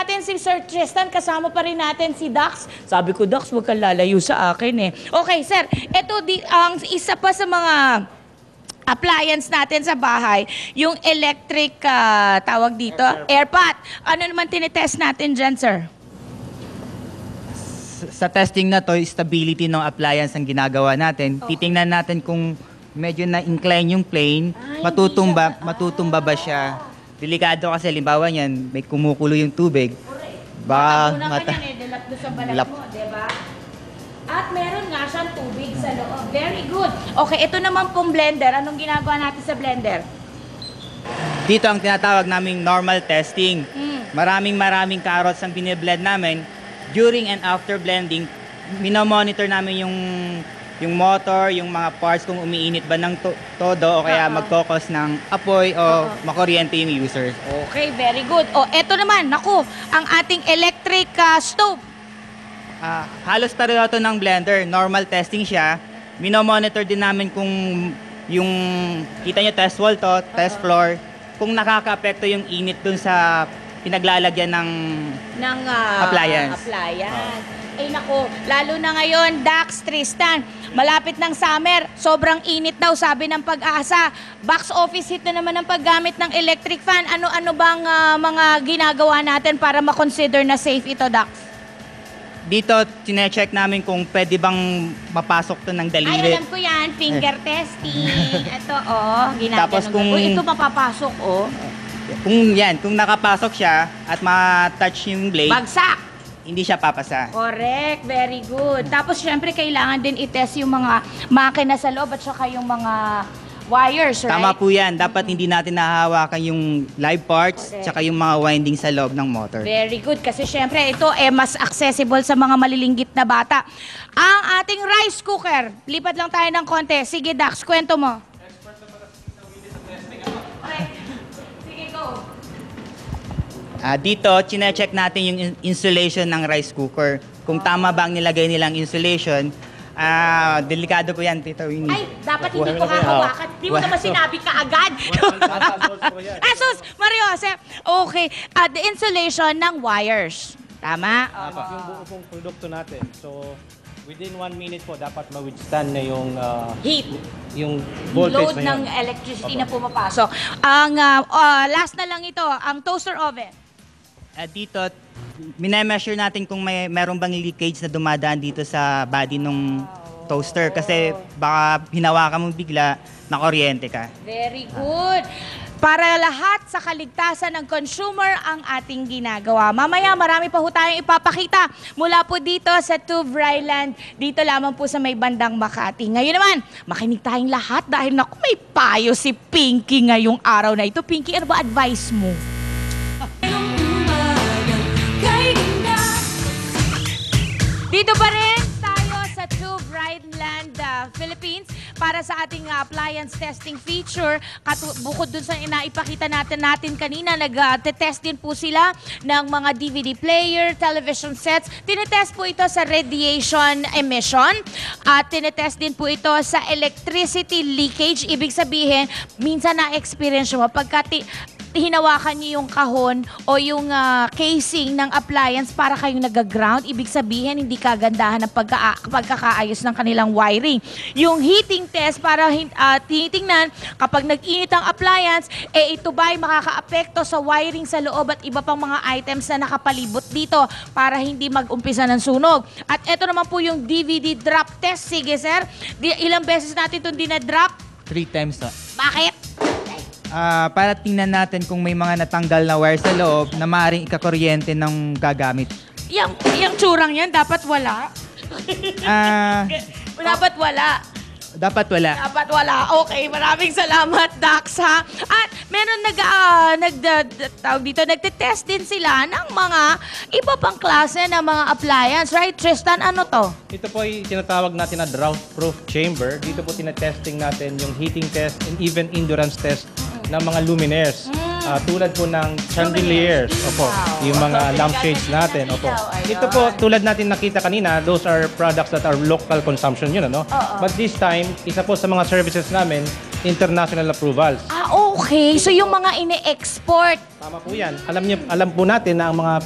natin si Sir Tristan, kasama pa rin natin si Dax. Sabi ko, Dax, huwag kang lalayo sa akin eh. Okay, sir, ito ang isa pa sa mga appliance natin sa bahay, yung electric, tawag dito, airpot. Ano naman tinitest natin dyan, sir? Sa testing na to, stability ng appliance ang ginagawa natin. Titingnan natin kung medyo na-incline yung plane, matutumba ba siya. Delikado kasi, halimbawa niyan, may kumukulo yung tubig. Baka Dilap doon sa balat mo, diba? At meron nga siyang tubig sa loob. Very good. Okay, ito naman pong blender. Anong ginagawa natin sa blender? Dito ang tinatawag naming normal testing. Maraming carrots ang biniblend namin. During and after blending, minomonitor namin yung motor, yung mga parts kung umiinit ba ng todo o kaya magkokos ng apoy o makuryente yung user. Okay, very good. O, eto naman, naku, ang ating electric stove. Halos pareho to ng blender. Normal testing siya. Minomonitor din namin kung yung, kita nyo, test wall to, test floor, kung nakaka-apekto yung init dun sa pinaglalagyan ng appliance. Eh nako, lalo na ngayon, Dax, Tristan, malapit ng summer, sobrang init daw, sabi ng Pag-asa. Box office hit na naman ang paggamit ng electric fan. Ano-ano bang mga ginagawa natin para makonsider na safe ito, Dax? Dito, tine-check namin kung pwede bang mapasok to ng daliri. Ay, alam ko yan, finger testing. Ito, ginagawa. Tapos kung ito mapapasok, kung nakapasok siya at ma-touch yung blade, bagsak! hindi siya papasa. Correct, very good. Tapos syempre kailangan din i-test yung mga makina sa loob at saka yung mga wires, right? Tama po yan. Dapat hindi natin nahahawakan yung live parts tsaka yung mga winding sa loob ng motor. Very good. Kasi syempre ito mas accessible sa mga malilinggit na bata. Ang ating rice cooker. Lipat lang tayo ng konti. Sige, Dax, kwento mo. Expert na pala sa testing. Okay. Sige, go. Dito, chine-check natin yung insulation ng rice cooker. Kung tama ba ang nilagay nilang insulation. Delikado po yan, Tito Winnie. Ay, dapat hindi ko hahawakan. Hindi mo naman sinabi ka agad. Sus, Mario Jose. Okay. The insulation ng wires. Tama? Yung buo pong produkto natin. So, within 1 minute po, dapat ma-withstand na yung Heat. yung voltage Load na ng yun. electricity na pumapasok. Ang last na lang ito, ang toaster oven. Dito, minemeasure natin kung meron bang leakage na dumadaan dito sa body ng toaster. Kasi baka hinawakan mo bigla, nakuryente ka. Very good. Para lahat sa kaligtasan ng consumer ang ating ginagawa. Mamaya marami pa ho tayong ipapakita mula po dito sa Tuve Ryland, dito lamang po sa may bandang Makati. Ngayon naman, makinig tayong lahat dahil naku, may payo si Pinky ngayong araw na ito. Pinky, ano ba advice mo? Dito pa rin tayo sa Tuve Ryland, Philippines para sa ating appliance testing feature. Bukod dun sa inaipakita natin kanina, nag-test din po sila ng mga DVD player, television sets. Tinetest po ito sa radiation emission at tinetest din po ito sa electricity leakage. Ibig sabihin, minsan na-experience mo pagka hinawakan niyo yung kahon o yung casing ng appliance para kayong nag-ground. Ibig sabihin, hindi kagandahan ng pagkakaayos ng kanilang wiring. Yung heating test para tinitingnan kapag nag-init ang appliance, ito ba ay makakaapekto sa wiring sa loob at iba pang mga items na nakapalibot dito para hindi mag-umpisa ng sunog. At ito naman po yung DVD drop test. Sige, sir. Ilang beses natin itong dinadrop? 3 times to. Bakit? Para tingnan natin kung may mga natanggal na wire sa loob na maaaring ikakuryente ng gagamit. Yung tsurang yan, dapat wala. Dapat wala. Dapat wala. Dapat wala. Okay, maraming salamat, Dax, ha? At meron nagte-test din sila ng mga iba pang klase ng mga appliance. Right, Tristan? Ano to? Ito po ay tinatawag natin na drought-proof chamber. Dito po tinetesting natin yung heating test and even endurance test ng mga luminaires. Tulad po ng chandeliers. Opo. Yung mga lampshades natin. Opo. Ito po, tulad natin nakita kanina, those are products that are local consumption yun, ano? But this time, isa po sa mga services namin, international approvals. Okay. So yung mga ini-export. Tama po yan. Alam po natin na ang mga